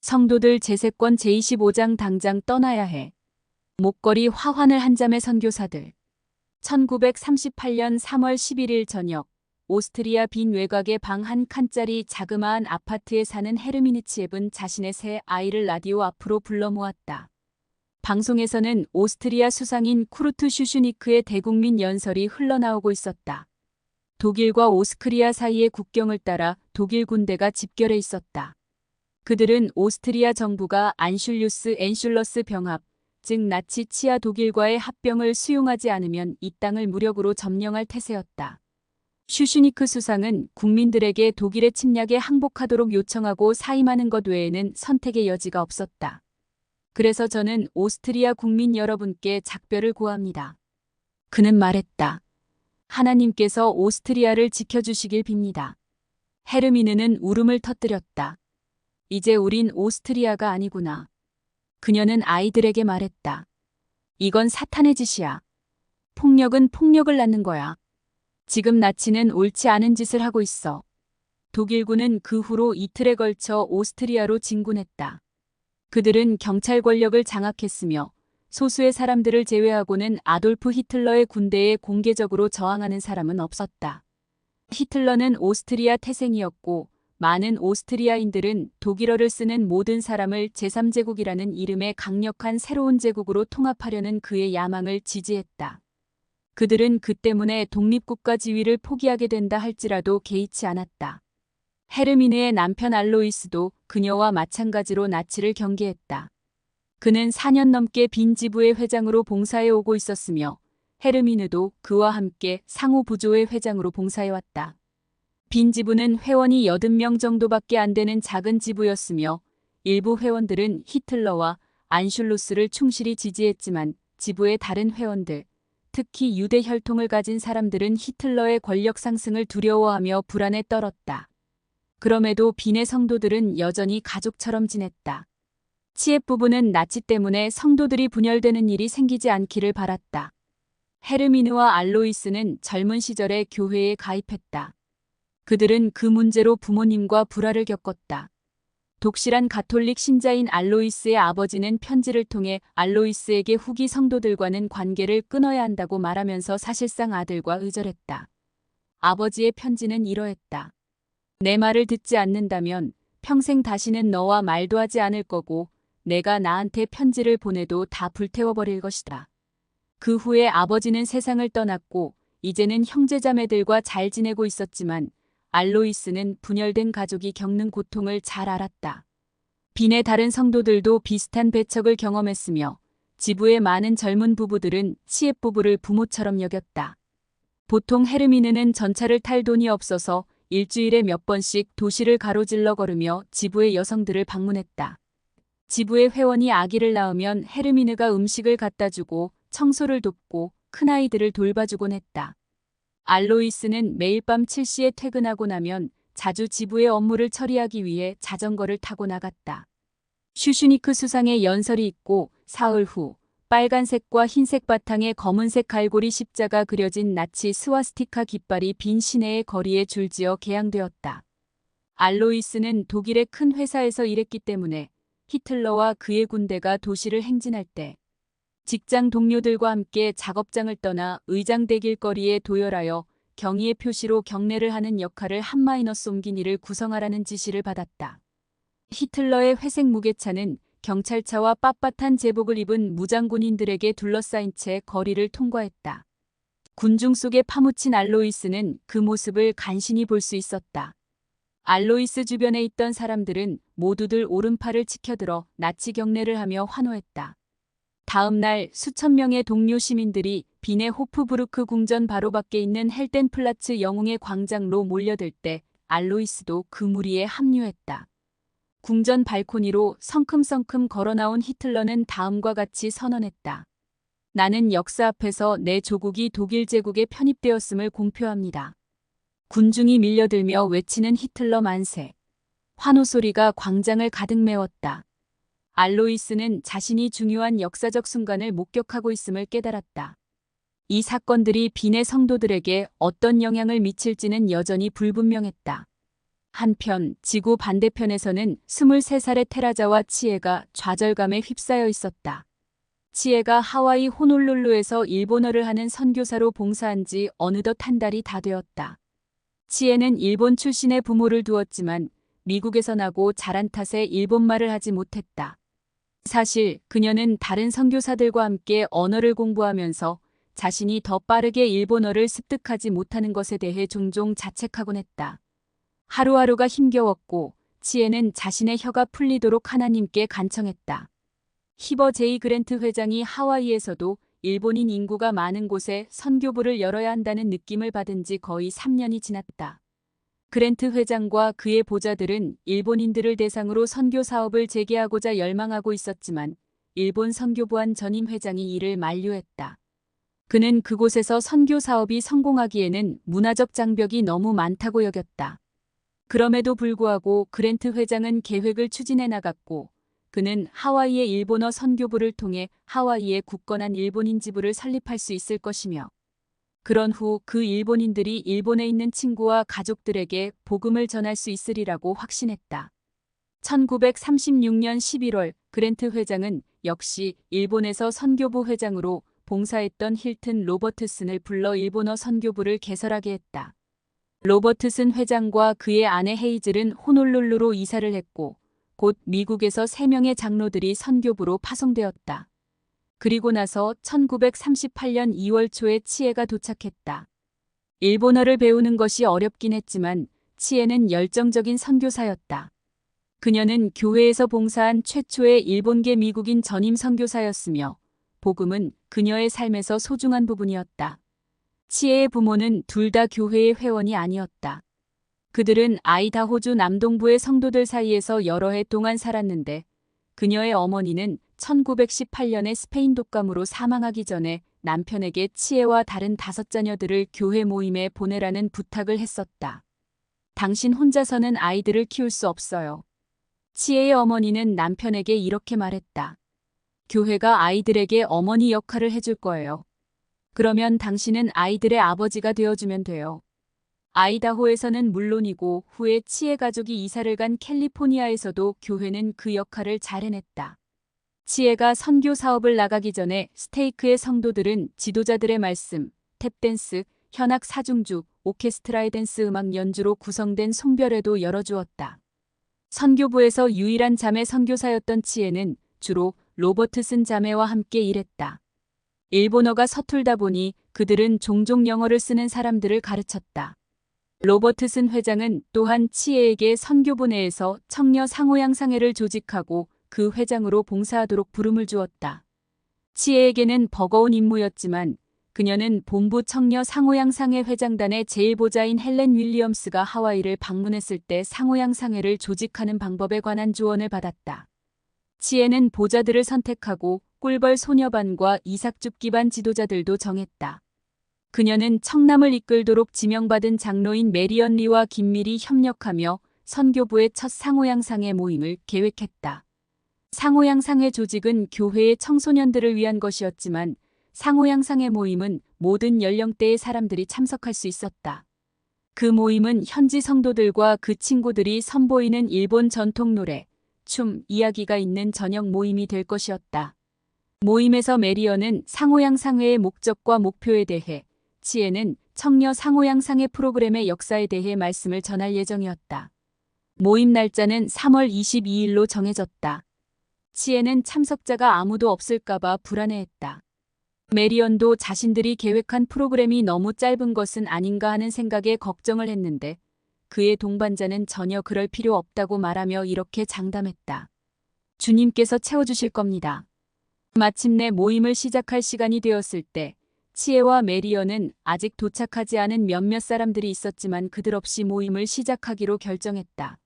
성도들 제세권 제25장 당장 떠나야 해. 목걸이 화환을 한 잠의 선교사들. 1938년 3월 11일 저녁, 오스트리아 빈 외곽의 방 한 칸짜리 자그마한 아파트에 사는 헤르미느 치엡은 자신의 새 아이를 라디오 앞으로 불러 모았다. 방송에서는 오스트리아 수상인 쿠르트 슈슈니크의 대국민 연설이 흘러나오고 있었다. 독일과 오스트리아 사이의 국경을 따라 독일 군대가 집결해 있었다. 그들은 오스트리아 정부가 안슐루스 엔슐러스 병합, 즉 나치 치하 독일과의 합병을 수용하지 않으면 이 땅을 무력으로 점령할 태세였다. 슈슈니크 수상은 국민들에게 독일의 침략에 항복하도록 요청하고 사임하는 것 외에는 선택의 여지가 없었다. 그래서 저는 오스트리아 국민 여러분께 작별을 고합니다. 그는 말했다. 하나님께서 오스트리아를 지켜주시길 빕니다. 헤르미느는 울음을 터뜨렸다. 이제 우린 오스트리아가 아니구나. 그녀는 아이들에게 말했다. 이건 사탄의 짓이야. 폭력은 폭력을 낳는 거야. 지금 나치는 옳지 않은 짓을 하고 있어. 독일군은 그 후로 이틀에 걸쳐 오스트리아로 진군했다. 그들은 경찰 권력을 장악했으며 소수의 사람들을 제외하고는 아돌프 히틀러의 군대에 공개적으로 저항하는 사람은 없었다. 히틀러는 오스트리아 태생이었고 많은 오스트리아인들은 독일어를 쓰는 모든 사람을 제3제국이라는 이름의 강력한 새로운 제국으로 통합하려는 그의 야망을 지지했다. 그들은 그 때문에 독립국가 지위를 포기하게 된다 할지라도 개의치 않았다. 헤르미느의 남편 알로이스도 그녀와 마찬가지로 나치를 경계했다. 그는 4년 넘게 빈 지부의 회장으로 봉사해 오고 있었으며 헤르미느도 그와 함께 상호부조의 회장으로 봉사해왔다. 빈 지부는 회원이 80명 정도밖에 안 되는 작은 지부였으며 일부 회원들은 히틀러와 안슐루스를 충실히 지지했지만 지부의 다른 회원들, 특히 유대 혈통을 가진 사람들은 히틀러의 권력 상승을 두려워하며 불안에 떨었다. 그럼에도 빈의 성도들은 여전히 가족처럼 지냈다. 치엡 부부는 나치 때문에 성도들이 분열되는 일이 생기지 않기를 바랐다. 헤르미느와 알로이스는 젊은 시절에 교회에 가입했다. 그들은 그 문제로 부모님과 불화를 겪었다. 독실한 가톨릭 신자인 알로이스의 아버지는 편지를 통해 알로이스에게 후기 성도들과는 관계를 끊어야 한다고 말하면서 사실상 아들과 의절했다. 아버지의 편지는 이러했다. 내 말을 듣지 않는다면 평생 다시는 너와 말도 하지 않을 거고 내가 나한테 편지를 보내도 다 불태워버릴 것이다. 그 후에 아버지는 세상을 떠났고 이제는 형제자매들과 잘 지내고 있었지만 알로이스는 분열된 가족이 겪는 고통을 잘 알았다. 빈의 다른 성도들도 비슷한 배척을 경험했으며 지부의 많은 젊은 부부들은 치엡 부부를 부모처럼 여겼다. 보통 헤르미느는 전차를 탈 돈이 없어서 일주일에 몇 번씩 도시를 가로질러 걸으며 지부의 여성들을 방문했다. 지부의 회원이 아기를 낳으면 헤르미느가 음식을 갖다 주고 청소를 돕고 큰아이들을 돌봐주곤 했다. 알로이스는 매일 밤 7시에 퇴근하고 나면 자주 지부의 업무를 처리하기 위해 자전거를 타고 나갔다. 슈슈니크 수상의 연설이 있고 사흘 후 빨간색과 흰색 바탕에 검은색 갈고리 십자가 그려진 나치 스와스티카 깃발이 빈 시내의 거리에 줄지어 개양되었다. 알로이스는 독일의 큰 회사에서 일했기 때문에 히틀러와 그의 군대가 도시를 행진할 때 직장 동료들과 함께 작업장을 떠나 의장대 길거리에 도열하여 경의의 표시로 경례를 하는 역할을 한마이너스 옮기니를 구성하라는 지시를 받았다. 히틀러의 회색 무게차는 경찰차와 빳빳한 제복을 입은 무장군인들에게 둘러싸인 채 거리를 통과했다. 군중 속에 파묻힌 알로이스는 그 모습을 간신히 볼 수 있었다. 알로이스 주변에 있던 사람들은 모두들 오른팔을 치켜들어 나치 경례를 하며 환호했다. 다음 날 수천 명의 동료 시민들이 빈의 호프부르크 궁전 바로 밖에 있는 헬덴플라츠 영웅의 광장로 몰려들 때 알로이스도 그 무리에 합류했다. 궁전 발코니로 성큼성큼 걸어나온 히틀러는 다음과 같이 선언했다. 나는 역사 앞에서 내 조국이 독일 제국에 편입되었음을 공표합니다. 군중이 밀려들며 외치는 히틀러 만세. 환호 소리가 광장을 가득 메웠다. 알로이스는 자신이 중요한 역사적 순간을 목격하고 있음을 깨달았다. 이 사건들이 빈의 성도들에게 어떤 영향을 미칠지는 여전히 불분명했다. 한편 지구 반대편에서는 23살의 테라자와 치에가 좌절감에 휩싸여 있었다. 치에가 하와이 호놀룰루에서 일본어를 하는 선교사로 봉사한 지 어느덧 한 달이 다 되었다. 치에는 일본 출신의 부모를 두었지만 미국에서 나고 자란 탓에 일본말을 하지 못했다. 사실 그녀는 다른 선교사들과 함께 언어를 공부하면서 자신이 더 빠르게 일본어를 습득하지 못하는 것에 대해 종종 자책하곤 했다. 하루하루가 힘겨웠고 치에는 자신의 혀가 풀리도록 하나님께 간청했다. 히버 제이 그랜트 회장이 하와이에서도 일본인 인구가 많은 곳에 선교부를 열어야 한다는 느낌을 받은 지 거의 3년이 지났다. 그랜트 회장과 그의 보좌들은 일본인들을 대상으로 선교 사업을 재개하고자 열망하고 있었지만 일본 선교부안 전임 회장이 이를 만류했다. 그는 그곳에서 선교 사업이 성공하기에는 문화적 장벽이 너무 많다고 여겼다. 그럼에도 불구하고 그랜트 회장은 계획을 추진해 나갔고 그는 하와이의 일본어 선교부를 통해 하와이에 굳건한 일본인 지부를 설립할 수 있을 것이며 그런 후 그 일본인들이 일본에 있는 친구와 가족들에게 복음을 전할 수 있으리라고 확신했다. 1936년 11월 그랜트 회장은 역시 일본에서 선교부 회장으로 봉사했던 힐튼 로버트슨을 불러 일본어 선교부를 개설하게 했다. 로버트슨 회장과 그의 아내 헤이즐은 호놀룰루로 이사를 했고 곧 미국에서 3명의 장로들이 선교부로 파송되었다. 그리고 나서 1938년 2월 초에 치에가 도착했다. 일본어를 배우는 것이 어렵긴 했지만 치에는 열정적인 선교사였다. 그녀는 교회에서 봉사한 최초의 일본계 미국인 전임 선교사였으며 복음은 그녀의 삶에서 소중한 부분이었다. 치에의 부모는 둘 다 교회의 회원이 아니었다. 그들은 아이다호주 남동부의 성도들 사이에서 여러 해 동안 살았는데 그녀의 어머니는 1918년에 스페인 독감으로 사망하기 전에 남편에게 치에와 다른 5자녀들을 교회 모임에 보내라는 부탁을 했었다. 당신 혼자서는 아이들을 키울 수 없어요. 치에의 어머니는 남편에게 이렇게 말했다. 교회가 아이들에게 어머니 역할을 해줄 거예요. 그러면 당신은 아이들의 아버지가 되어주면 돼요. 아이다호에서는 물론이고 후에 치에 가족이 이사를 간 캘리포니아에서도 교회는 그 역할을 잘 해냈다. 치에가 선교 사업을 나가기 전에 스테이크의 성도들은 지도자들의 말씀, 탭댄스, 현악 사중주, 오케스트라의 댄스 음악 연주로 구성된 송별회도 열어주었다. 선교부에서 유일한 자매 선교사였던 치에는 주로 로버트슨 자매와 함께 일했다. 일본어가 서툴다 보니 그들은 종종 영어를 쓰는 사람들을 가르쳤다. 로버트슨 회장은 또한 치에에게 선교부 내에서 청녀 상호양상회를 조직하고 그 회장으로 봉사하도록 부름을 주었다. 치에에게는 버거운 임무였지만 그녀는 본부 청녀 상호양상회 회장단의 제일보자인 헬렌 윌리엄스가 하와이를 방문했을 때 상호양상회를 조직하는 방법에 관한 조언을 받았다. 치에는 보자들을 선택하고 꿀벌 소녀반과 이삭줍기반 지도자들도 정했다. 그녀는 청남을 이끌도록 지명받은 장로인 메리언 리와 긴밀히 협력하며 선교부의 첫 상호양상회 모임을 계획했다. 상호양상회 조직은 교회의 청소년들을 위한 것이었지만 상호양상회 모임은 모든 연령대의 사람들이 참석할 수 있었다. 그 모임은 현지 성도들과 그 친구들이 선보이는 일본 전통 노래, 춤, 이야기가 있는 저녁 모임이 될 것이었다. 모임에서 메리언은 상호양상회의 목적과 목표에 대해, 치에는 청녀 상호양상회 프로그램의 역사에 대해 말씀을 전할 예정이었다. 모임 날짜는 3월 22일로 정해졌다. 치에는 참석자가 아무도 없을까봐 불안해했다. 메리언도 자신들이 계획한 프로그램이 너무 짧은 것은 아닌가 하는 생각에 걱정을 했는데 그의 동반자는 전혀 그럴 필요 없다고 말하며 이렇게 장담했다. 주님께서 채워주실 겁니다. 마침내 모임을 시작할 시간이 되었을 때 치에와 메리언은 아직 도착하지 않은 몇몇 사람들이 있었지만 그들 없이 모임을 시작하기로 결정했다.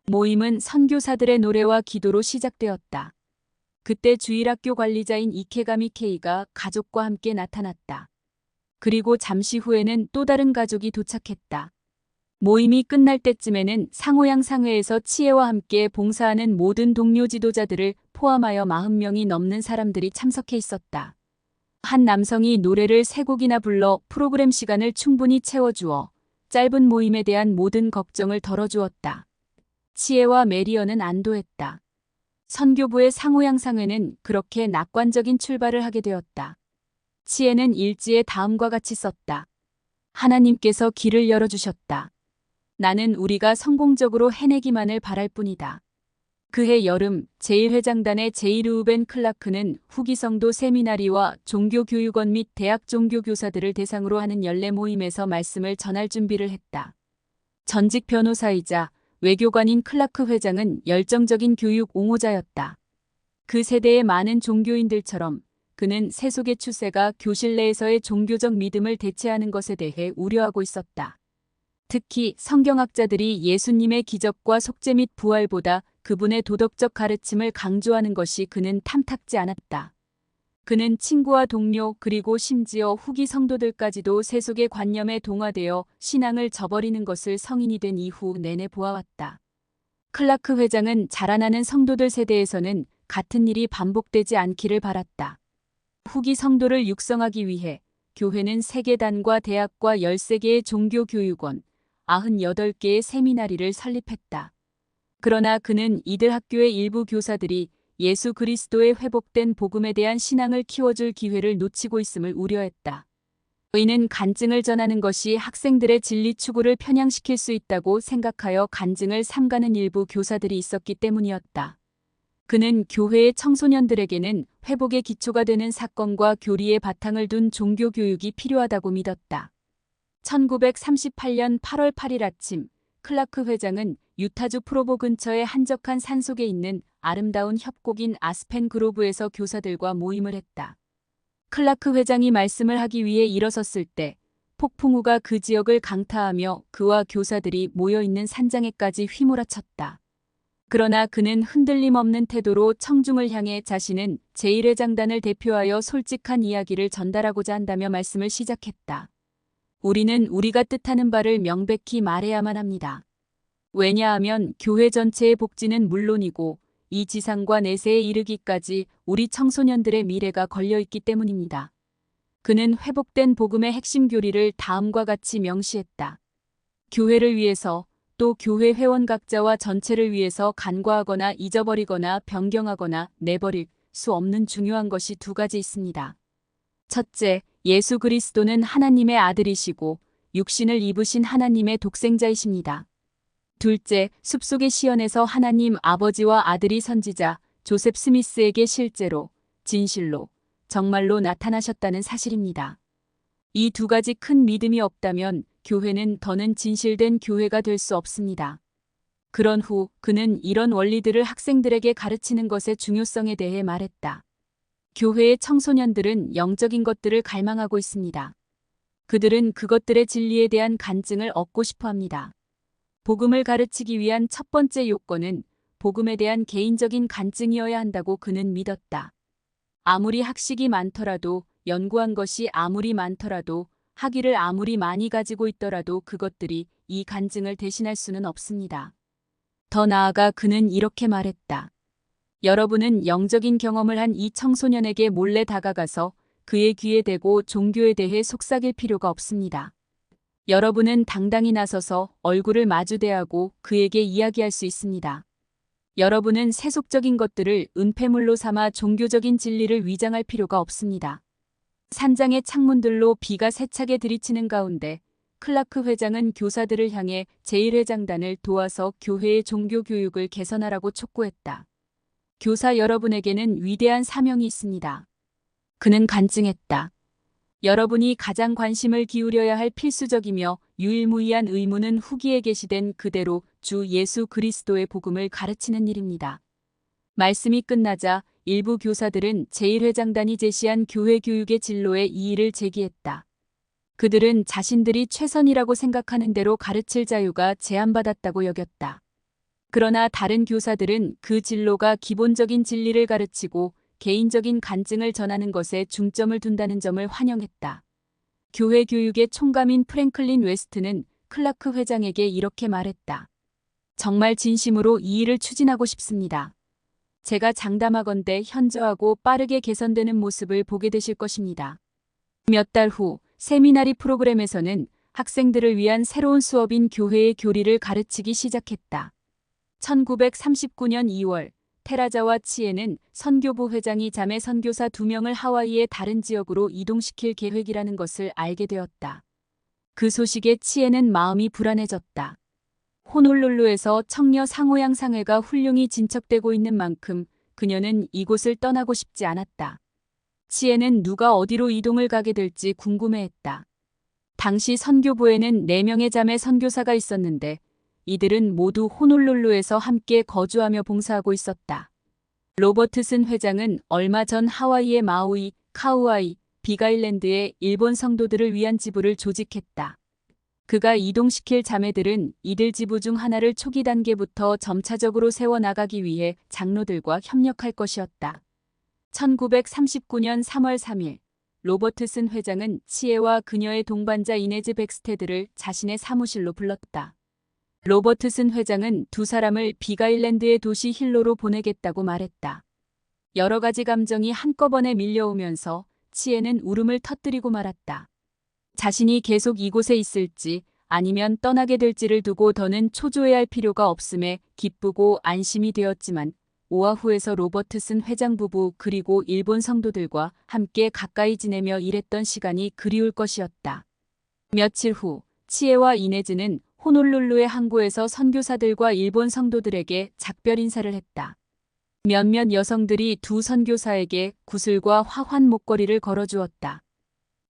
모임은 선교사들의 노래와 기도로 시작되었다. 그때 주일학교 관리자인 이케가미 케이가 가족과 함께 나타났다. 그리고 잠시 후에는 또 다른 가족이 도착했다. 모임이 끝날 때쯤에는 상호양상회에서 치에와 함께 봉사하는 모든 동료 지도자들을 포함하여 40명이 넘는 사람들이 참석해 있었다. 한 남성이 노래를 3곡이나 불러 프로그램 시간을 충분히 채워주어 짧은 모임에 대한 모든 걱정을 덜어주었다. 치에와 메리어는 안도했다. 선교부의 상호양상회는 그렇게 낙관적인 출발을 하게 되었다. 치에는 일지에 다음과 같이 썼다. 하나님께서 길을 열어주셨다. 나는 우리가 성공적으로 해내기만을 바랄 뿐이다. 그해 여름 제1회장단의 제이르우벤 클라크는 후기 성도 세미나리와 종교교육원 및 대학 종교교사들을 대상으로 하는 연례 모임에서 말씀을 전할 준비를 했다. 전직 변호사이자 외교관인 클라크 회장은 열정적인 교육 옹호자였다. 그 세대의 많은 종교인들처럼 그는 세속의 추세가 교실 내에서의 종교적 믿음을 대체하는 것에 대해 우려하고 있었다. 특히 성경학자들이 예수님의 기적과 속죄 및 부활보다 그분의 도덕적 가르침을 강조하는 것이 그는 탐탁지 않았다. 그는 친구와 동료 그리고 심지어 후기 성도들까지도 세속의 관념에 동화되어 신앙을 저버리는 것을 성인이 된 이후 내내 보아왔다. 클라크 회장은 자라나는 성도들 세대에서는 같은 일이 반복되지 않기를 바랐다. 후기 성도를 육성하기 위해 교회는 세계단과 대학과 13개의 종교교육원, 98개의 세미나리를 설립했다. 그러나 그는 이들 학교의 일부 교사들이 예수 그리스도의 회복된 복음에 대한 신앙을 키워줄 기회를 놓치고 있음을 우려했다. 이는 간증을 전하는 것이 학생들의 진리 추구를 편향시킬 수 있다고 생각하여 간증을 삼가는 일부 교사들이 있었기 때문이었다. 그는 교회의 청소년들에게는 회복의 기초가 되는 사건과 교리의 바탕을 둔 종교교육이 필요하다고 믿었다. 1938년 8월 8일 아침, 클라크 회장은 유타주 프로보 근처의 한적한 산속에 있는 아름다운 협곡인 아스펜 그로브에서 교사들과 모임을 했다. 클라크 회장이 말씀을 하기 위해 일어섰을 때 폭풍우가 그 지역을 강타하며 그와 교사들이 모여있는 산장에까지 휘몰아쳤다. 그러나 그는 흔들림 없는 태도로 청중을 향해 자신은 제1회장단을 대표하여 솔직한 이야기를 전달하고자 한다며 말씀을 시작했다. 우리는 우리가 뜻하는 바를 명백히 말해야만 합니다. 왜냐하면 교회 전체의 복지는 물론이고 이 지상과 내세에 이르기까지 우리 청소년들의 미래가 걸려있기 때문입니다. 그는 회복된 복음의 핵심 교리를 다음과 같이 명시했다. 교회를 위해서 또 교회 회원 각자와 전체를 위해서 간과하거나 잊어버리거나 변경하거나 내버릴 수 없는 중요한 것이 두 가지 있습니다. 첫째, 예수 그리스도는 하나님의 아들이시고 육신을 입으신 하나님의 독생자이십니다. 둘째, 숲속의 시연에서 하나님 아버지와 아들이 선지자 조셉 스미스에게 실제로, 진실로, 정말로 나타나셨다는 사실입니다. 이 두 가지 큰 믿음이 없다면 교회는 더는 진실된 교회가 될 수 없습니다. 그런 후 그는 이런 원리들을 학생들에게 가르치는 것의 중요성에 대해 말했다. 교회의 청소년들은 영적인 것들을 갈망하고 있습니다. 그들은 그것들의 진리에 대한 간증을 얻고 싶어 합니다. 복음을 가르치기 위한 첫 번째 요건은 복음에 대한 개인적인 간증이어야 한다고 그는 믿었다. 아무리 학식이 많더라도, 연구한 것이 아무리 많더라도, 학위를 아무리 많이 가지고 있더라도 그것들이 이 간증을 대신할 수는 없습니다. 더 나아가 그는 이렇게 말했다. 여러분은 영적인 경험을 한 이 청소년에게 몰래 다가가서 그의 귀에 대고 종교에 대해 속삭일 필요가 없습니다. 여러분은 당당히 나서서 얼굴을 마주대하고 그에게 이야기할 수 있습니다. 여러분은 세속적인 것들을 은폐물로 삼아 종교적인 진리를 위장할 필요가 없습니다. 산장의 창문들로 비가 세차게 들이치는 가운데 클라크 회장은 교사들을 향해 제1회장단을 도와서 교회의 종교교육을 개선하라고 촉구했다. 교사 여러분에게는 위대한 사명이 있습니다. 그는 간증했다. 여러분이 가장 관심을 기울여야 할 필수적이며 유일무이한 의무는 후기에 게시된 그대로 주 예수 그리스도의 복음을 가르치는 일입니다. 말씀이 끝나자 일부 교사들은 제1회장단이 제시한 교회 교육의 진로에 이의를 제기했다. 그들은 자신들이 최선이라고 생각하는 대로 가르칠 자유가 제한받았다고 여겼다. 그러나 다른 교사들은 그 진로가 기본적인 진리를 가르치고 개인적인 간증을 전하는 것에 중점을 둔다는 점을 환영했다. 교회 교육의 총감인 프랭클린 웨스트는 클라크 회장에게 이렇게 말했다. 정말 진심으로 이 일을 추진하고 싶습니다. 제가 장담하건대 현저하고 빠르게 개선되는 모습을 보게 되실 것입니다. 몇 달 후 세미나리 프로그램에서는 학생들을 위한 새로운 수업인 교회의 교리를 가르치기 시작했다. 1939년 2월 테라자와 치에는 선교부 회장이 자매 선교사 2명을 하와이의 다른 지역으로 이동시킬 계획이라는 것을 알게 되었다. 그 소식에 치에는 마음이 불안해졌다. 호놀룰루에서 청녀 상호양상회가 훌륭히 진척되고 있는 만큼 그녀는 이곳을 떠나고 싶지 않았다. 치에는 누가 어디로 이동을 가게 될지 궁금해했다. 당시 선교부에는 4명의 자매 선교사가 있었는데 이들은 모두 호놀룰루에서 함께 거주하며 봉사하고 있었다. 로버트슨 회장은 얼마 전 하와이의 마우이, 카우아이, 빅아일랜드에 일본 성도들을 위한 지부를 조직했다. 그가 이동시킬 자매들은 이들 지부 중 하나를 초기 단계부터 점차적으로 세워나가기 위해 장로들과 협력할 것이었다. 1939년 3월 3일 로버트슨 회장은 치에와 그녀의 동반자 이네즈 백스테드를 자신의 사무실로 불렀다. 로버트슨 회장은 두 사람을 빅아일랜드의 도시 힐로로 보내겠다고 말했다. 여러 가지 감정이 한꺼번에 밀려오면서 치에는 울음을 터뜨리고 말았다. 자신이 계속 이곳에 있을지 아니면 떠나게 될지를 두고 더는 초조해할 필요가 없음에 기쁘고 안심이 되었지만 오아후에서 로버트슨 회장 부부 그리고 일본 성도들과 함께 가까이 지내며 일했던 시간이 그리울 것이었다. 며칠 후 치에와 이네즈는 호놀룰루의 항구에서 선교사들과 일본 성도들에게 작별 인사를 했다. 몇몇 여성들이 두 선교사에게 구슬과 화환 목걸이를 걸어주었다.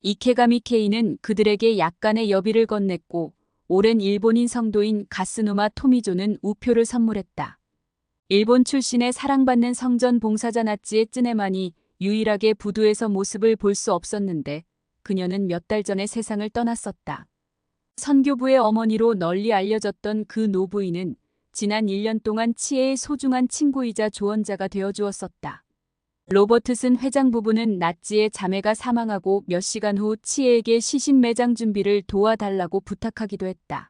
이케가미 케이는 그들에게 약간의 여비를 건넸고 오랜 일본인 성도인 가스누마 토미조는 우표를 선물했다. 일본 출신의 사랑받는 성전 봉사자 나치의 쯔네만이 유일하게 부두에서 모습을 볼 수 없었는데 그녀는 몇 달 전에 세상을 떠났었다. 선교부의 어머니로 널리 알려졌던 그 노부인은 지난 1년 동안 치에의 소중한 친구이자 조언자가 되어주었었다. 로버트슨 회장 부부는 나치의 자매가 사망하고 몇 시간 후 치에에게 시신 매장 준비를 도와달라고 부탁하기도 했다.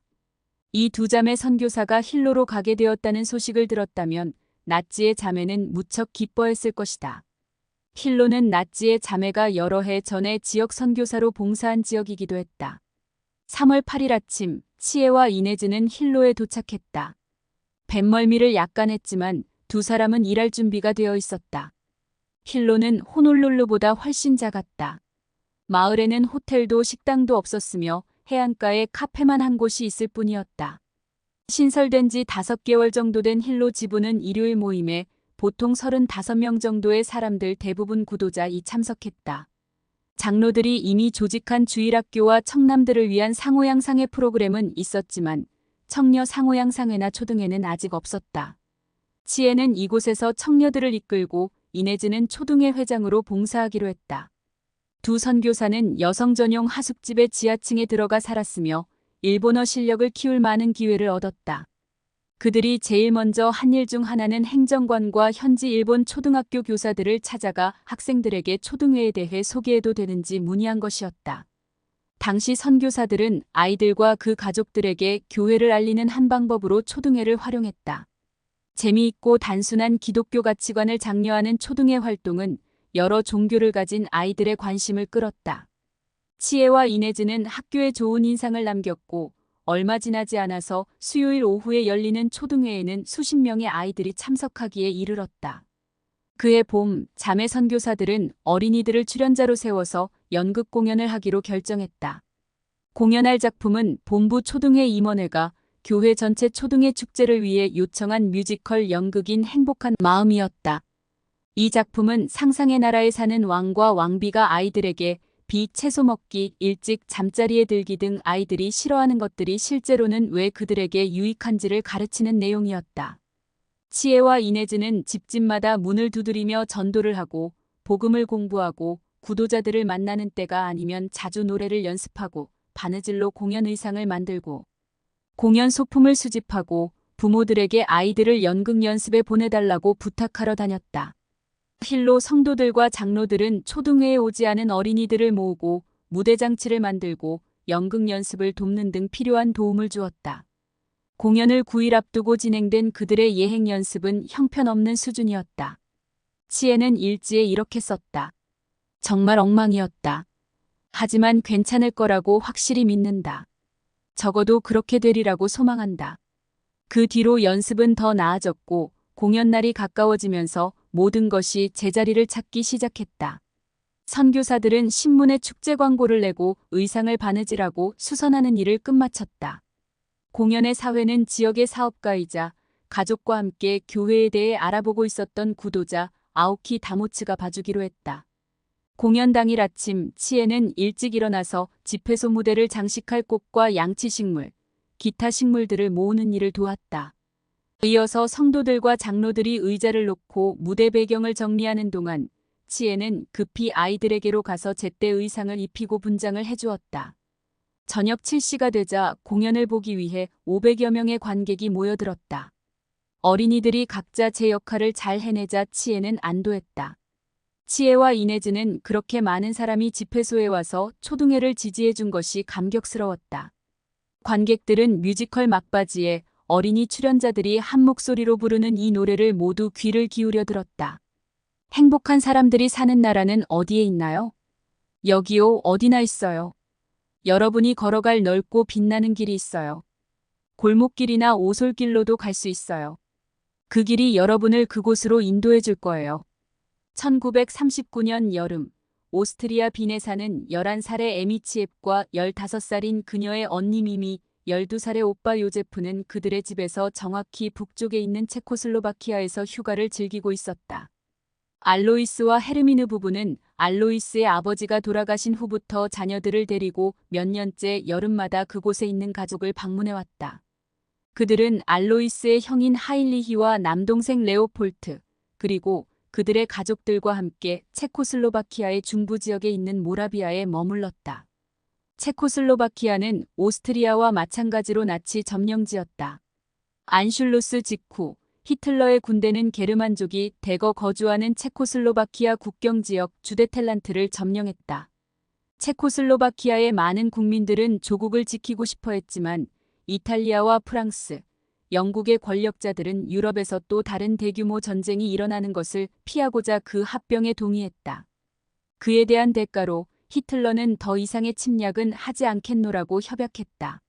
이 두 자매 선교사가 힐로로 가게 되었다는 소식을 들었다면 나치의 자매는 무척 기뻐했을 것이다. 힐로는 나치의 자매가 여러 해 전에 지역 선교사로 봉사한 지역이기도 했다. 3월 8일 아침 치에와 이네즈는 힐로에 도착했다. 뱃멀미를 약간 했지만 두 사람은 일할 준비가 되어 있었다. 힐로는 호놀룰루보다 훨씬 작았다. 마을에는 호텔도 식당도 없었으며 해안가에 카페만 한 곳이 있을 뿐이었다. 신설된 지 5개월 정도 된 힐로 지부는 일요일 모임에 보통 35명 정도의 사람들 대부분 구도자이 참석했다. 장로들이 이미 조직한 주일학교와 청남들을 위한 상호양상회 프로그램은 있었지만 청녀 상호양상회나 초등회는 아직 없었다. 치에는 이곳에서 청녀들을 이끌고 이네즈는 초등회 회장으로 봉사하기로 했다. 두 선교사는 여성 전용 하숙집의 지하층에 들어가 살았으며 일본어 실력을 키울 많은 기회를 얻었다. 그들이 제일 먼저 한 일 중 하나는 행정관과 현지 일본 초등학교 교사들을 찾아가 학생들에게 초등회에 대해 소개해도 되는지 문의한 것이었다. 당시 선교사들은 아이들과 그 가족들에게 교회를 알리는 한 방법으로 초등회를 활용했다. 재미있고 단순한 기독교 가치관을 장려하는 초등회 활동은 여러 종교를 가진 아이들의 관심을 끌었다. 치에와 이네즈는 학교에 좋은 인상을 남겼고 얼마 지나지 않아서 수요일 오후에 열리는 초등회에는 수십 명의 아이들이 참석하기에 이르렀다. 그해 봄 자매 선교사들은 어린이들을 출연자로 세워서 연극 공연을 하기로 결정했다. 공연할 작품은 본부 초등회 임원회가 교회 전체 초등회 축제를 위해 요청한 뮤지컬 연극인 행복한 마음이었다. 이 작품은 상상의 나라에 사는 왕과 왕비가 아이들에게 비, 채소 먹기, 일찍 잠자리에 들기 등 아이들이 싫어하는 것들이 실제로는 왜 그들에게 유익한지를 가르치는 내용이었다. 치에와 이네즈는 집집마다 문을 두드리며 전도를 하고 복음을 공부하고 구도자들을 만나는 때가 아니면 자주 노래를 연습하고 바느질로 공연 의상을 만들고 공연 소품을 수집하고 부모들에게 아이들을 연극 연습에 보내달라고 부탁하러 다녔다. 힐로 성도들과 장로들은 초등회에 오지 않은 어린이들을 모으고 무대 장치를 만들고 연극 연습을 돕는 등 필요한 도움을 주었다. 공연을 9일 앞두고 진행된 그들의 예행 연습은 형편없는 수준이었다. 치에는 일지에 이렇게 썼다. 정말 엉망이었다. 하지만 괜찮을 거라고 확실히 믿는다. 적어도 그렇게 되리라고 소망한다. 그 뒤로 연습은 더 나아졌고 공연 날이 가까워지면서 모든 것이 제자리를 찾기 시작했다. 선교사들은 신문에 축제 광고를 내고 의상을 바느질하고 수선하는 일을 끝마쳤다. 공연의 사회는 지역의 사업가이자 가족과 함께 교회에 대해 알아보고 있었던 구도자 아오키 다모츠가 봐주기로 했다. 공연 당일 아침 치에는 일찍 일어나서 집회소 무대를 장식할 꽃과 양치식물, 기타 식물들을 모으는 일을 도왔다. 이어서 성도들과 장로들이 의자를 놓고 무대 배경을 정리하는 동안 치에는 급히 아이들에게로 가서 제때 의상을 입히고 분장을 해주었다. 저녁 7시가 되자 공연을 보기 위해 500여 명의 관객이 모여들었다. 어린이들이 각자 제 역할을 잘 해내자 치에는 안도했다. 치에와 이네즈는 그렇게 많은 사람이 집회소에 와서 초등회를 지지해준 것이 감격스러웠다. 관객들은 뮤지컬 막바지에 어린이 출연자들이 한 목소리로 부르는 이 노래를 모두 귀를 기울여 들었다. 행복한 사람들이 사는 나라는 어디에 있나요? 여기요, 어디나 있어요. 여러분이 걸어갈 넓고 빛나는 길이 있어요. 골목길이나 오솔길로도 갈 수 있어요. 그 길이 여러분을 그곳으로 인도해 줄 거예요. 1939년 여름, 오스트리아 빈에 사는 11살의 에미치엡과 15살인 그녀의 언니 미미, 12살의 오빠 요제프는 그들의 집에서 정확히 북쪽에 있는 체코슬로바키아에서 휴가를 즐기고 있었다. 알로이스와 헤르미느 부부는 알로이스의 아버지가 돌아가신 후부터 자녀들을 데리고 몇 년째 여름마다 그곳에 있는 가족을 방문해왔다. 그들은 알로이스의 형인 하일리히와 남동생 레오폴트, 그리고 그들의 가족들과 함께 체코슬로바키아의 중부 지역에 있는 모라비아에 머물렀다. 체코슬로바키아는 오스트리아와 마찬가지로 나치 점령지였다. 안슐루스 직후 히틀러의 군대는 게르만족이 대거 거주하는 체코슬로바키아 국경지역 주데텔란트를 점령했다. 체코슬로바키아의 많은 국민들은 조국을 지키고 싶어 했지만 이탈리아와 프랑스, 영국의 권력자들은 유럽에서 또 다른 대규모 전쟁이 일어나는 것을 피하고자 그 합병에 동의했다. 그에 대한 대가로 히틀러는 더 이상의 침략은 하지 않겠노라고 협약했다.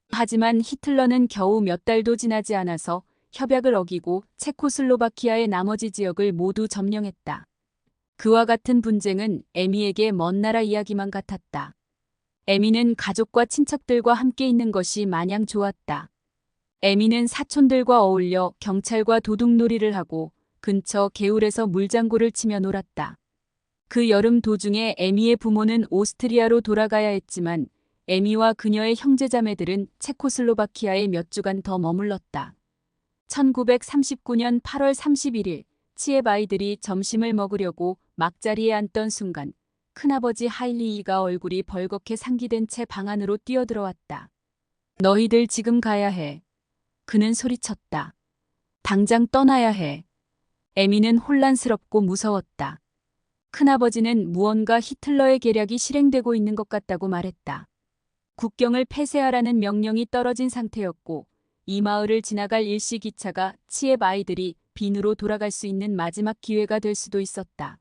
하지만 히틀러는 겨우 몇 달도 지나지 않아서 협약을 어기고 체코슬로바키아의 나머지 지역을 모두 점령했다. 그와 같은 분쟁은 에미에게 먼 나라 이야기만 같았다. 에미는 가족과 친척들과 함께 있는 것이 마냥 좋았다. 에미는 사촌들과 어울려 경찰과 도둑놀이를 하고 근처 개울에서 물장구를 치며 놀았다. 그 여름 도중에 에미의 부모는 오스트리아로 돌아가야 했지만 에미와 그녀의 형제자매들은 체코슬로바키아에 몇 주간 더 머물렀다. 1939년 8월 31일 치엡 아이들이 점심을 먹으려고 막자리에 앉던 순간 큰아버지 하일리히가 얼굴이 벌겋게 상기된 채 방 안으로 뛰어들어왔다. 너희들 지금 가야 해. 그는 소리쳤다. 당장 떠나야 해. 에미는 혼란스럽고 무서웠다. 큰아버지는 무언가 히틀러의 계략이 실행되고 있는 것 같다고 말했다. 국경을 폐쇄하라는 명령이 떨어진 상태였고 이 마을을 지나갈 일시기차가 치엡 아이들이 빈으로 돌아갈 수 있는 마지막 기회가 될 수도 있었다.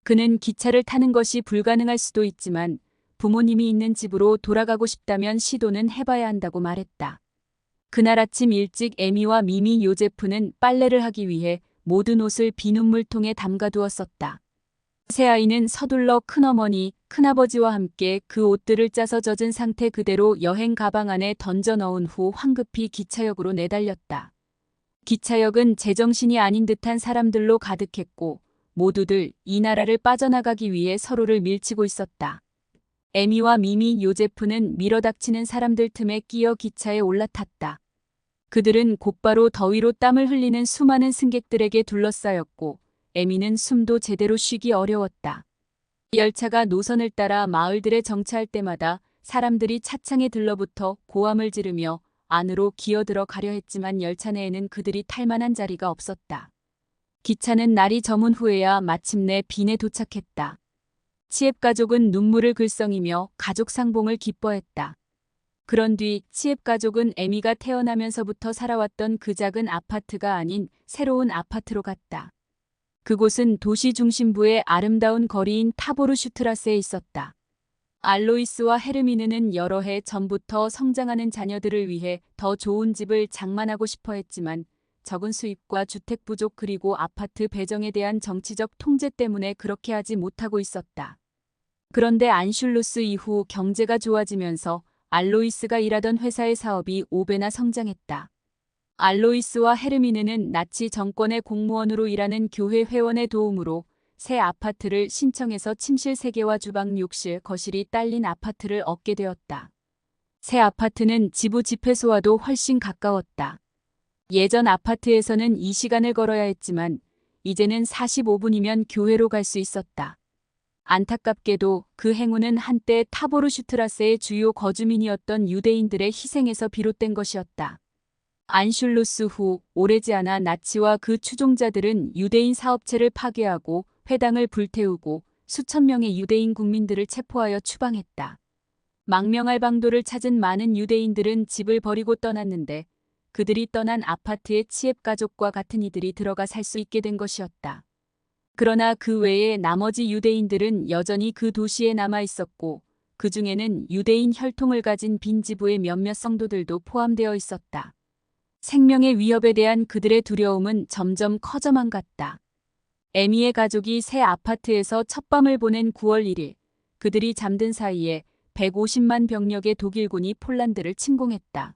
그는 기차를 타는 것이 불가능할 수도 있지만 부모님이 있는 집으로 돌아가고 싶다면 시도는 해봐야 한다고 말했다. 그날 아침 일찍 에미와 미미 요제프는 빨래를 하기 위해 모든 옷을 비눗물통에 담가두었었다. 새아이는 서둘러 큰어머니, 큰아버지와 함께 그 옷들을 짜서 젖은 상태 그대로 여행 가방 안에 던져 넣은 후 황급히 기차역으로 내달렸다. 기차역은 제정신이 아닌 듯한 사람들로 가득했고 모두들 이 나라를 빠져나가기 위해 서로를 밀치고 있었다. 에미와 미미 요제프는 밀어닥치는 사람들 틈에 끼어 기차에 올라탔다. 그들은 곧바로 더위로 땀을 흘리는 수많은 승객들에게 둘러싸였고 에미는 숨도 제대로 쉬기 어려웠다. 열차가 노선을 따라 마을들에 정차할 때마다 사람들이 차창에 들러붙어 고함을 지르며 안으로 기어들어 가려 했지만 열차 내에는 그들이 탈 만한 자리가 없었다. 기차는 날이 저문 후에야 마침내 빈에 도착했다. 치엡 가족은 눈물을 글썽이며 가족 상봉을 기뻐했다. 그런 뒤 치엡 가족은 에미가 태어나면서부터 살아왔던 그 작은 아파트가 아닌 새로운 아파트로 갔다. 그곳은 도시 중심부의 아름다운 거리인 타보르슈트라스에 있었다. 알로이스와 헤르미느는 여러 해 전부터 성장하는 자녀들을 위해 더 좋은 집을 장만하고 싶어 했지만 적은 수입과 주택 부족 그리고 아파트 배정에 대한 정치적 통제 때문에 그렇게 하지 못하고 있었다. 그런데 안슐루스 이후 경제가 좋아지면서 알로이스가 일하던 회사의 사업이 5배나 성장했다. 알로이스와 헤르미느는 나치 정권의 공무원으로 일하는 교회 회원의 도움으로 새 아파트를 신청해서 침실 3개와 주방, 욕실, 거실이 딸린 아파트를 얻게 되었다. 새 아파트는 지부 집회소와도 훨씬 가까웠다. 예전 아파트에서는 이 시간을 걸어야 했지만 이제는 45분이면 교회로 갈 수 있었다. 안타깝게도 그 행운은 한때 타보르슈트라세의 주요 거주민이었던 유대인들의 희생에서 비롯된 것이었다. 안슐루스 후 오래지 않아 나치와 그 추종자들은 유대인 사업체를 파괴하고 회당을 불태우고 수천 명의 유대인 국민들을 체포하여 추방했다. 망명할 방도를 찾은 많은 유대인들은 집을 버리고 떠났는데 그들이 떠난 아파트에 치읓 가족과 같은 이들이 들어가 살 수 있게 된 것이었다. 그러나 그 외에 나머지 유대인들은 여전히 그 도시에 남아 있었고 그 중에는 유대인 혈통을 가진 빈지부의 몇몇 성도들도 포함되어 있었다. 생명의 위협에 대한 그들의 두려움은 점점 커져만 갔다. 에미의 가족이 새 아파트에서 첫밤을 보낸 9월 1일, 그들이 잠든 사이에 150만 병력의 독일군이 폴란드를 침공했다.